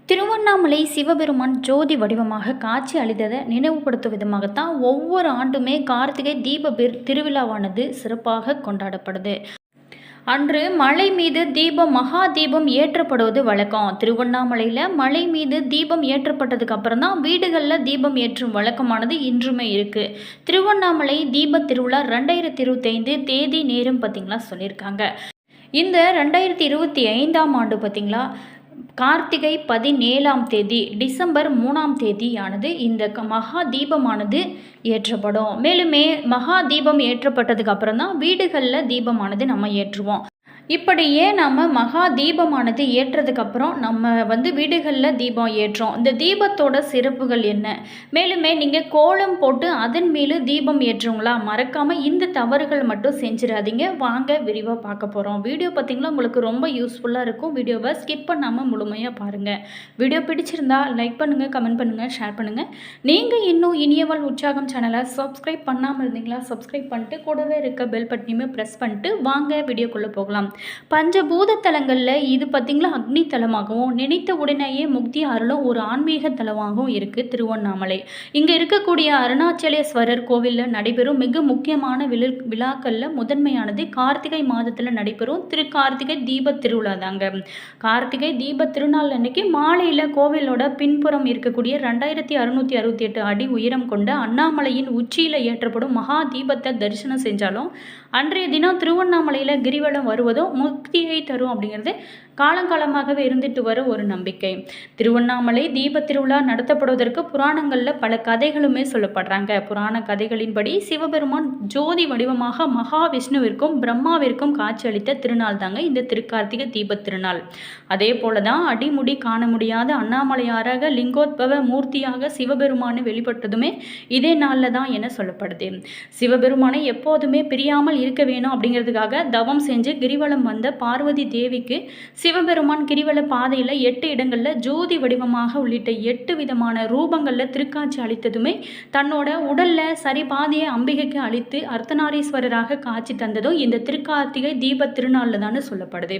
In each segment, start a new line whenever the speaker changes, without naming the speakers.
திருவண்ணாமலை சிவபெருமான் ஜோதி வடிவமாக காட்சி அளித்ததை நினைவுபடுத்தும் விதமாகத்தான் ஒவ்வொரு ஆண்டுமே கார்த்திகை தீப திருவிழாவானது சிறப்பாக கொண்டாடப்படுது. அன்று மலை மீது மகா தீபம் ஏற்றப்படுவது வழக்கம். திருவண்ணாமலையில் மலை மீது தீபம் ஏற்றப்பட்டதுக்கு அப்புறம் தான் வீடுகளில் தீபம் ஏற்றும் வழக்கமானது இன்றுமே இருக்குது. திருவண்ணாமலை தீப திருவிழா 2025 தேதி நேரம் பார்த்திங்களா சொல்லியிருக்காங்க. இந்த 2025ஆம் ஆண்டு பார்த்திங்களா கார்த்திகை 17ஆம் தேதி டிசம்பர் 3ஆம் தேதியானது இந்த மகா தீபமானது ஏற்றப்படும். மேலுமே மகா தீபம் ஏற்றப்பட்டதுக்கு அப்புறம் தான் வீடுகளில் தீபமானது நம்ம ஏற்றுவோம். இப்படியே நம்ம மகா தீபமானது ஏற்றதுக்கப்புறம் நம்ம வீடுகளில் தீபம் ஏற்றோம். இந்த தீபத்தோட சிறப்புகள் என்ன? மேலுமே நீங்கள் கோலம் போட்டு அதன் மேலே தீபம் ஏற்றுங்களா? மறக்காமல் இந்த தவறுகள் மட்டும் செஞ்சிடாதீங்க. வாங்க விரிவாக பார்க்க போகிறோம். வீடியோ பார்த்திங்கன்னா உங்களுக்கு ரொம்ப யூஸ்ஃபுல்லாக இருக்கும். வீடியோவை ஸ்கிப் பண்ணாமல் முழுமையாக பாருங்கள். வீடியோ பிடிச்சிருந்தா லைக் பண்ணுங்கள், கமெண்ட் பண்ணுங்கள், ஷேர் பண்ணுங்கள். நீங்கள் இன்னும் இனியவள் உற்சாகம் சேனலை சப்ஸ்கிரைப் பண்ணாமல் இருந்தீங்களா? சப்ஸ்கிரைப் பண்ணிட்டு கூடவே இருக்க பெல் பட்டனையுமே ப்ரெஸ் பண்ணிட்டு வாங்க வீடியோக்குள்ளே போகலாம். பஞ்சபூத தலங்களில் இது பார்த்திங்களா அக்னி தலமாகவும் நினைத்த உடனேயே முக்தி அருளும் ஒரு ஆன்மீக தலமாகவும் இருக்குது திருவண்ணாமலை. இங்கே இருக்கக்கூடிய அருணாச்சலேஸ்வரர் கோவிலில் நடைபெறும் மிக முக்கியமான விழாக்களில் முதன்மையானது கார்த்திகை மாதத்தில் நடைபெறும் கார்த்திகை தீப திருவிழா தாங்க. கார்த்திகை தீப திருநாள் அன்னைக்கு மாலையில் கோவிலோட பின்புறம் இருக்கக்கூடிய 2668 அடி உயரம் கொண்ட அண்ணாமலையின் உச்சியில் ஏற்றப்படும் மகா தீபத்தை தரிசனம் செஞ்சாலும் அன்றைய தினம் திருவண்ணாமலையில் கிரிவலம் வருவதும் முக்தியை தரும் அப்படிங்கிறது காலங்காலமாகவே இருந்துட்டு வர ஒரு நம்பிக்கை. திருவண்ணாமலை தீப திருவிழா நடத்தப்படுவதற்கு புராணங்களில் பல கதைகளுமே சொல்லப்படுறாங்க. புராண கதைகளின்படி சிவபெருமான் ஜோதி வடிவமாக மகாவிஷ்ணுவிற்கும் பிரம்மாவிற்கும் காட்சியளித்த திருநாள் தாங்க இந்த திருக்கார்த்திகை தீப திருநாள். அதே போல தான் அடிமுடி காண முடியாத அண்ணாமலையாராக லிங்கோத்பவ மூர்த்தியாக சிவபெருமானை வெளிப்பட்டதுமே இதே நாளில் தான் என சொல்லப்படுது. சிவபெருமானை எப்போதுமே பிரியாமல் இருக்க வேணும் அப்படிங்கிறதுக்காக தவம் செஞ்சு கிரிவலம் வந்த பார்வதி தேவிக்கு சிவபெருமான் கிரிவல பாதையில் 8 இடங்களில் ஜோதி வடிவமாக உள்ளிட்ட 8 விதமான ரூபங்களில் திருக்காட்சி அளித்ததுமே தன்னோட உடலில் சரிபாதியை அம்பிகைக்கு அளித்து அர்த்தநாரீஸ்வரராக காட்சி தந்ததும் இந்த திருக்கார்த்திகை தீப திருநாளில் தான் சொல்லப்படுது.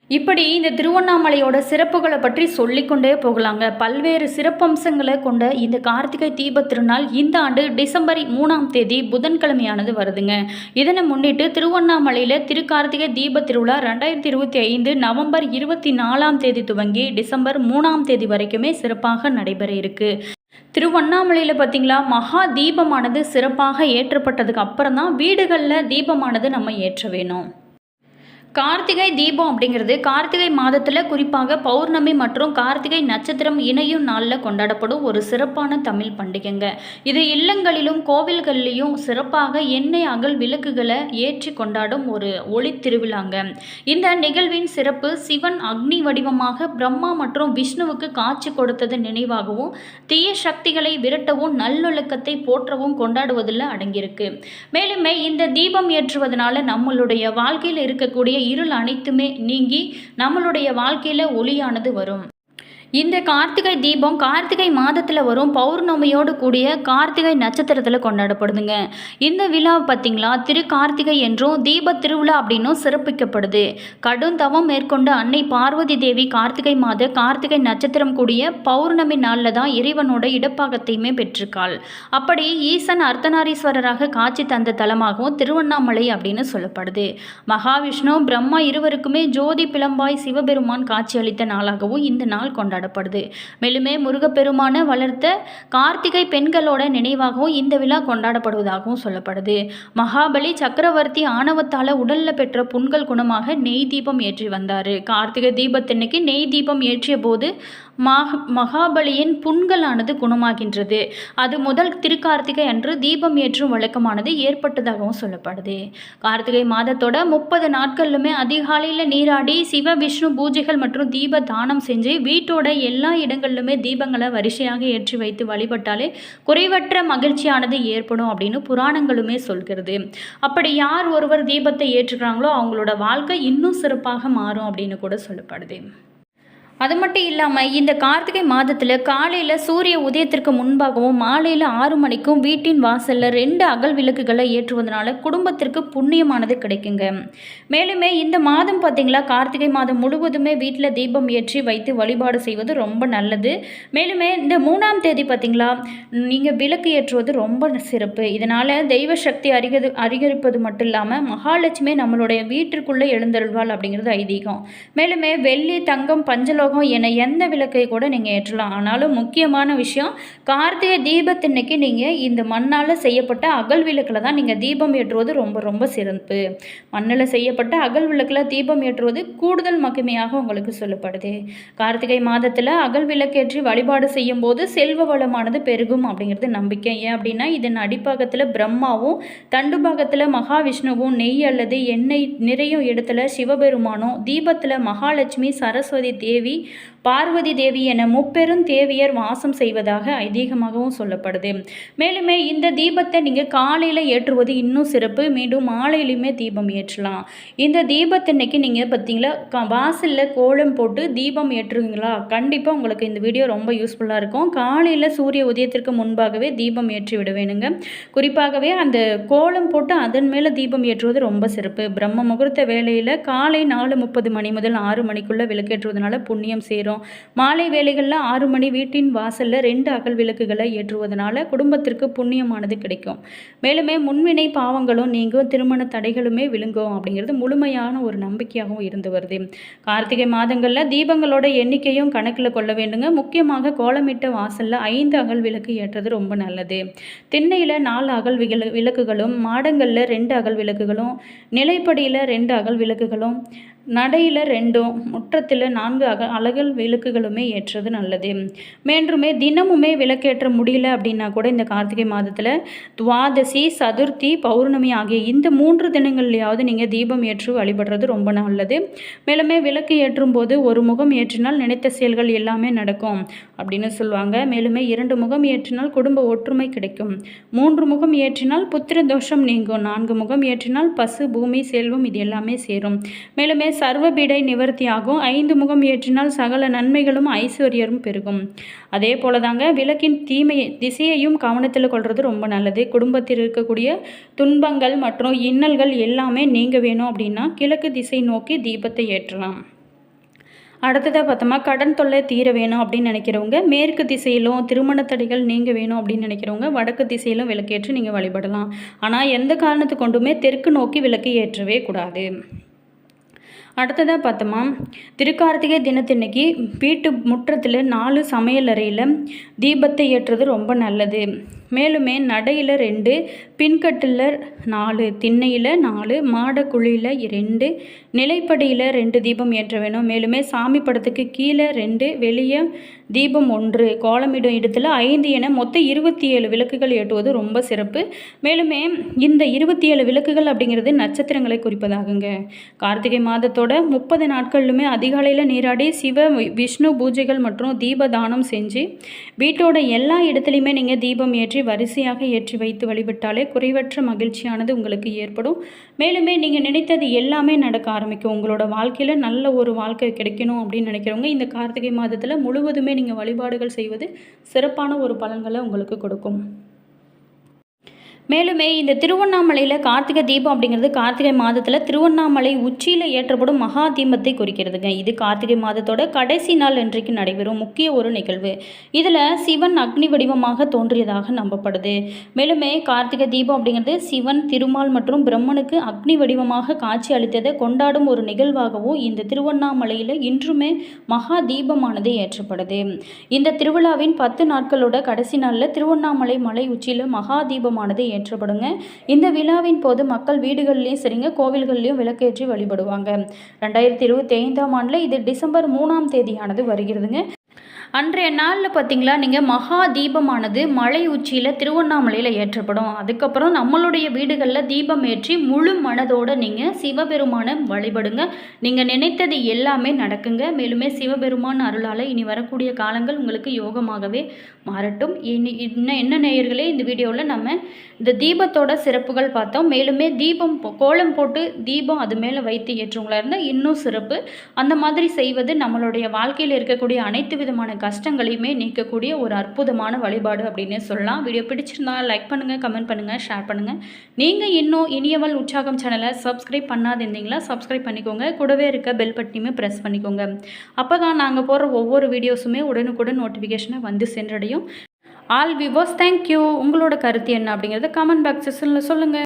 இப்படி இந்த திருவண்ணாமலையோட சிறப்புகளை பற்றி சொல்லிக்கொண்டே போகலாங்க. பல்வேறு சிறப்பம்சங்களை கொண்ட இந்த கார்த்திகை தீப திருநாள் இந்த ஆண்டு டிசம்பர் 3ஆம் தேதி புதன்கிழமையானது வருதுங்க. இதனை முன்னிட்டு திருவண்ணாமலையில் திருக்கார்த்திகை தீப திருவிழா 2025 நவம்பர் 24ஆம் தேதி துவங்கி டிசம்பர் 3ஆம் தேதி வரைக்குமே சிறப்பாக நடைபெற இருக்கு. திருவண்ணாமலையில் பார்த்திங்களா மகா தீபமானது சிறப்பாக ஏற்றப்பட்டதுக்கு அப்புறம் தான் வீடுகளில் தீபமானது நம்ம ஏற்ற வேணும். கார்த்திகை தீபம் அப்படிங்கிறது கார்த்திகை மாதத்தில் குறிப்பாக பௌர்ணமி மற்றும் கார்த்திகை நட்சத்திரம் இணையும் நாளில் கொண்டாடப்படும் ஒரு சிறப்பான தமிழ் பண்டிகைங்க. இது இல்லங்களிலும் கோவில்கள்லையும் சிறப்பாக எண்ணெய் அகல் விளக்குகளை ஏற்றி கொண்டாடும் ஒரு ஒளி திருவிழாங்க. இந்த நிகழ்வின் சிறப்பு சிவன் அக்னி வடிவமாக பிரம்மா மற்றும் விஷ்ணுவுக்கு காட்சி கொடுத்தது நினைவாகவும் தீய சக்திகளை விரட்டவும் நல்லொழுக்கத்தை போற்றவும் கொண்டாடுவதில் அடங்கியிருக்கு. மேலுமே இந்த தீபம் ஏற்றுவதனால நம்மளுடைய வாழ்க்கையில் இருக்கக்கூடிய இருள் அனைத்துமே நீங்கி நம்மளுடைய வாழ்க்கையில ஒளியானது வரும். இந்த கார்த்திகை தீபம் கார்த்திகை மாதத்தில் வரும் பௌர்ணமியோடு கூடிய கார்த்திகை நட்சத்திரத்தில் கொண்டாடப்படுதுங்க. இந்த விழா பார்த்திங்களா திரு கார்த்திகை என்றும் தீப திருவிழா அப்படின்னும் சிறப்பிக்கப்படுது. கடும் தவம் மேற்கொண்ட அன்னை பார்வதி தேவி கார்த்திகை மாத கார்த்திகை நட்சத்திரம் கூடிய பௌர்ணமி நாளில் தான் இறைவனோட இடப்பாகத்தையுமே பெற்றிருக்காள். அப்படி ஈசன் அர்த்தநாரீஸ்வரராக காட்சி தந்த தலமாகவும் திருவண்ணாமலை அப்படின்னு சொல்லப்படுது. மகாவிஷ்ணு பிரம்மா இருவருக்குமே ஜோதி பிளம்பாய் சிவபெருமான் காட்சியளித்த நாளாகவும் இந்த நாள் கொண்டாடப்படுது. மேலுமே முருகப்பெருமான வளர்த்த கார்த்திகை பெண்களோட நினைவாகவும் இந்த விழா கொண்டாடப்படுவதாகவும் சொல்லப்படுது. மகாபலி சக்கரவர்த்தி ஆணவத்தால உடல்ல பெற்ற புண்கள் குணமாக நெய் தீபம் ஏற்றி வந்தாரு. கார்த்திகை தீபத்தன்னைக்கு நெய் தீபம் ஏற்றிய போது மகாபலியின் புண்களானது குணமாகின்றது. அது முதல் திருக்கார்த்திகை அன்று தீபம் ஏற்றும் வழக்கமானது ஏற்பட்டதாகவும் சொல்லப்படுது. கார்த்திகை மாதத்தோட 30 நாட்களிலுமே அதிகாலையில் நீராடி சிவ விஷ்ணு பூஜைகள் மற்றும் தீப தானம் செஞ்சு வீட்டோட எல்லா இடங்களிலுமே தீபங்களை வரிசையாக ஏற்றி வைத்து வழிபட்டாலே குறைவற்ற மகிழ்ச்சியானது ஏற்படும் அப்படின்னு புராணங்களுமே சொல்கிறது. அப்படி யார் ஒருவர் தீபத்தை ஏற்றுக்கிறாங்களோ அவங்களோட வாழ்க்கை இன்னும் சிறப்பாக மாறும் அப்படின்னு கூட சொல்லப்படுது. அது மட்டும் இல்லாமல் இந்த கார்த்திகை மாதத்தில் காலையில் சூரிய உதயத்திற்கு முன்பாகவும் மாலையில் 6 மணிக்கும் வீட்டின் வாசலில் 2 அகல் விளக்குகளை ஏற்றுவதனால குடும்பத்திற்கு புண்ணியமானது கிடைக்குங்க. மேலுமே இந்த மாதம் பார்த்திங்களா, கார்த்திகை மாதம் முழுவதுமே வீட்டில் தீபம் ஏற்றி வைத்து வழிபாடு செய்வது ரொம்ப நல்லது. மேலுமே இந்த 3ஆம் தேதி பார்த்திங்களா, நீங்கள் விளக்கு ஏற்றுவது ரொம்ப சிறப்பு. இதனால் தெய்வ சக்தி அதிகரிப்பது மட்டும் இல்லாமல் மகாலட்சுமி நம்மளுடைய வீட்டிற்குள்ளே எழுந்தருள்வாள் அப்படிங்கிறது ஐதீகம். மேலுமே வெள்ளி, தங்கம், பஞ்சலோகம் என எந்த விளக்கை கூட நீங்கள் ஏற்றலாம். ஆனாலும் முக்கியமான விஷயம், கார்த்திகை தீபத்தன்னைக்கு நீங்கள் இந்த மண்ணால் செய்யப்பட்ட அகல் விளக்கில் தான் நீங்கள் தீபம் ஏற்றுவது ரொம்ப ரொம்ப சிறப்பு. மண்ணில் செய்யப்பட்ட அகல் விளக்கில் தீபம் ஏற்றுவது கூடுதல் மகிமையாக உங்களுக்கு சொல்லப்படுது. கார்த்திகை மாதத்தில் அகல் விளக்கேற்றி வழிபாடு செய்யும் போது செல்வ வளமானது பெருகும் அப்படிங்கிறது நம்பிக்கை. ஏன் அப்படின்னா, இதன் அடிப்பாகத்தில் பிரம்மாவும் தண்டுபாகத்தில் மகாவிஷ்ணுவும் நெய் அல்லது எண்ணெய் நிறையும் இடத்துல சிவபெருமானும் தீபத்தில் மகாலட்சுமி, சரஸ்வதி தேவி, பார்வதி தேவி என முப்பெரும் தேவியர் வாசம் செய்வதாக ஐதீகமாகவும் சொல்லப்படுது. மேலுமே இந்த தீபத்தை நீங்கள் காலையில் ஏற்றுவது இன்னும் சிறப்பு. மீண்டும் மாலையிலுமே தீபம் ஏற்றலாம். இந்த தீபத்தன்னைக்கு நீங்கள் பார்த்தீங்களா, வாசலில் கோலம் போட்டு தீபம் ஏற்றுவீங்களா, கண்டிப்பாக உங்களுக்கு இந்த வீடியோ ரொம்ப யூஸ்ஃபுல்லாக இருக்கும். காலையில் சூரிய உதயத்திற்கு முன்பாகவே தீபம் ஏற்றி விட வேணுங்க. குறிப்பாகவே அந்த கோலம் போட்டு அதன் மேலே தீபம் ஏற்றுவது ரொம்ப சிறப்பு. பிரம்ம முகூர்த்த வேளையில் காலை 4:30 மணி முதல் 6 மணிக்குள்ளே விளக்கேற்றுவதனால புண்ணியம் சேரும். மாலை வேளைகளில் 6 மணி வீட்டின் வாசலில் 2 அகல் விளக்குகளை ஏற்றுவதனால குடும்பத்திற்கு புண்ணியமானது கிடைக்கும். மேலுமே முன்வினை பாவங்களும் நீங்கும், திருமண தடைகளுமே விழுங்கும் அப்படிங்கிறது முழுமையான ஒரு நம்பிக்கையாகவும் இருந்து வருது. கார்த்திகை மாதங்களில் தீபங்களோட எண்ணிக்கையும் கணக்கில் கொள்ள வேண்டுங்க. முக்கியமாக கோலமிட்ட வாசலில் 5 அகல் விளக்கு ஏற்றது ரொம்ப நல்லது. திண்ணையில் 4 அகல் விளக்குகளும், மாடங்களில் 2 அகல் விளக்குகளும், நிலைப்படியில் 2 அகல் விளக்குகளும், நடையில் 2, முற்றத்தில் 4 அகல் விளக்குகளுமே ஏற்றது நல்லது. மேன்றுமே தினமுமே விளக்கேற்ற முடியல அப்படின்னா கூட இந்த கார்த்திகை மாதத்தில் துவாதசி, சதுர்த்தி, பௌர்ணமி ஆகிய இந்த 3 தினங்கள்லையாவது நீங்கள் தீபம் ஏற்றி வழிபடுறது ரொம்ப நல்லது. மேலுமே விளக்கு ஏற்றும் போது ஒரு முகம் ஏற்றினால் நினைத்த செயல்கள் எல்லாமே நடக்கும் அப்படின்னு சொல்லுவாங்க. மேலுமே 2 முகம் ஏற்றினால் குடும்ப ஒற்றுமை கிடைக்கும். 3 முகம் ஏற்றினால் புத்திர தோஷம் நீங்கும். 4 முகம் ஏற்றினால் பசு, பூமி, செல்வம் இது எல்லாமே சேரும். மேலுமே சர்வபீடை நிவர்த்தியாகும். 5 முகம் ஏற்றினால் சகல நன்மைகளும் ஐஸ்வர்யரும் பெருகும். அதே போல தாங்க விளக்கின் திசையையும் கவனத்தில் கொள்வது ரொம்ப நல்லது. குடும்பத்தில் இருக்கக்கூடிய துன்பங்கள் மற்றும் இன்னல்கள் எல்லாமே நீங்க வேணும் அப்படின்னா கிழக்கு திசை நோக்கி தீபத்தை ஏற்றலாம். அடுத்ததாக பார்த்தோமா, கடன் தொல்லை தீர வேணும் அப்படின்னு நினைக்கிறவங்க மேற்கு திசையிலும், திருமண தடைகள் நீங்க வேணும் அப்படின்னு நினைக்கிறவங்க வடக்கு திசையிலும் விளக்கேற்றி நீங்கள் வழிபடலாம். ஆனால் எந்த காரணத்து கொண்டுமே தெற்கு நோக்கி விளக்கு ஏற்றவே கூடாது. அடுத்ததாக பார்த்தோமா, திருக்கார்த்திகை தினத்தன்னைக்கு வீட்டு முற்றத்தில் 4 சமையல் அறையில் தீபத்தை ஏற்றுறது ரொம்ப நல்லது. மேலுமே நடையில் 2, பின்கட்டில் 4, திண்ணையில் 4, மாடக்குழியில் 2, நிலைப்படியில் 2 தீபம் ஏற்ற வேணும். மேலுமே சாமி படத்துக்கு கீழே 2, வெளியே தீபம் 1, கோலமிடும் இடத்துல 5 என மொத்தம் 27 விளக்குகள் ஏற்றுவது ரொம்ப சிறப்பு. மேலுமே இந்த 27 விளக்குகள் அப்படிங்கிறது நட்சத்திரங்களை குறிப்பதாகுங்க. கார்த்திகை மாதத்தோட 30 நாட்களிலுமே அதிகாலையில் நீராடி சிவ, விஷ்ணு பூஜைகள் மற்றும் தீப தானம் செஞ்சு வீட்டோட எல்லா இடத்துலையுமே நீங்கள் தீபம் ஏற்றி வரிசையாக ஏற்றி வைத்து வழிபட்டாலே குறைவற்ற மகிழ்ச்சியானது உங்களுக்கு ஏற்படும். மேலுமே நீங்கள் நினைத்தது எல்லாமே நடக்க ஆரம்பிக்கும். உங்களோட வாழ்க்கையில் நல்ல ஒரு வாழ்க்கை கிடைக்கணும் அப்படின்னு நினைக்கிறவங்க இந்த கார்த்திகை மாதத்தில் முழுவதுமே நீங்கள் வழிபாடுகள் செய்வது சிறப்பான ஒரு பலன்களை உங்களுக்கு கொடுக்கும். மேலுமே இந்த திருவண்ணாமலையில் கார்த்திகை தீபம் அப்படிங்கிறது கார்த்திகை மாதத்தில் திருவண்ணாமலை உச்சியில் ஏற்றப்படும் மகா தீபத்தை குறிக்கிறதுங்க. இது கார்த்திகை மாதத்தோட கடைசி நாள் அன்றைக்கு நடைபெறும் முக்கிய ஒரு நிகழ்வு. இதில் சிவன் அக்னி வடிவமாக தோன்றியதாக நம்பப்படுது. மேலுமே கார்த்திகை தீபம் அப்படிங்கிறது சிவன், திருமால் மற்றும் பிரம்மனுக்கு அக்னி வடிவமாக காட்சி அளித்ததை கொண்டாடும் ஒரு நிகழ்வாகவும் இந்த திருவண்ணாமலையில் இன்றுமே மகா தீபமானது ஏற்றப்படுது. இந்த திருவிழாவின் 10 நாட்களோட கடைசி நாளில் திருவண்ணாமலை மலை உச்சியில் மகா தீபமானது ஏற்றப்படுங்க. இந்த விழாவின் போது மக்கள் வீடுகள்லையும் சரிங்க, கோவில்கள்லையும் விளக்கேற்றி வழிபடுவாங்க. 2025ஆம் ஆண்டில் இது டிசம்பர் 3ஆம் தேதியானது வருகிறதுங்க. அன்றைய நாளில் பார்த்தீங்களா, நீங்கள் மகா தீபமானது மலை உச்சியில் திருவண்ணாமலையில் ஏற்றப்படும். அதுக்கப்புறம் நம்மளுடைய வீடுகளில் தீபம் ஏற்றி முழு மனதோடு நீங்கள் சிவபெருமானை வழிபடுங்க. நீங்கள் நினைத்தது எல்லாமே நடக்குங்க. மேலுமே சிவபெருமான் அருளால் இனி வரக்கூடிய காலங்கள் உங்களுக்கு யோகமாகவே மாறட்டும். இன்னும் என்ன நேயர்களே, இந்த வீடியோவில் நம்ம இந்த தீபத்தோட சிறப்புகள் பார்த்தோம். மேலுமே தீபம் கோலம் போட்டு தீபம் அது மேலே வைத்து ஏற்றுவங்களா இருந்தால் இன்னும் சிறப்பு. அந்த மாதிரி செய்வது நம்மளுடைய வாழ்க்கையில் இருக்கக்கூடிய அனைத்து விதமான கஷ்டங்களையுமே நீக்கக்கூடிய ஒரு அற்புதமான வழிபாடு அப்படின்னே சொல்லலாம். வீடியோ பிடிச்சிருந்தா லைக் பண்ணுங்கள், கமெண்ட் பண்ணுங்கள், ஷேர் பண்ணுங்கள். நீங்கள் இன்னும் இனியவள் உற்சாகம் சேனலை சப்ஸ்கிரைப் பண்ணாதிருந்தீங்களா சப்ஸ்கிரைப் பண்ணிக்கோங்க. கூடவே இருக்க பெல் பட்டனையுமே ப்ரெஸ் பண்ணிக்கோங்க. அப்போ தான் நாங்கள் போடுற ஒவ்வொரு வீடியோஸுமே உடனுக்குடன் நோட்டிஃபிகேஷனை வந்து சென்றடையும். All viewers, thank you. உங்களோட கருத்து என்ன அப்படிங்கிறத கமெண்ட் பாக்ஸில் சொல்லுங்கள்.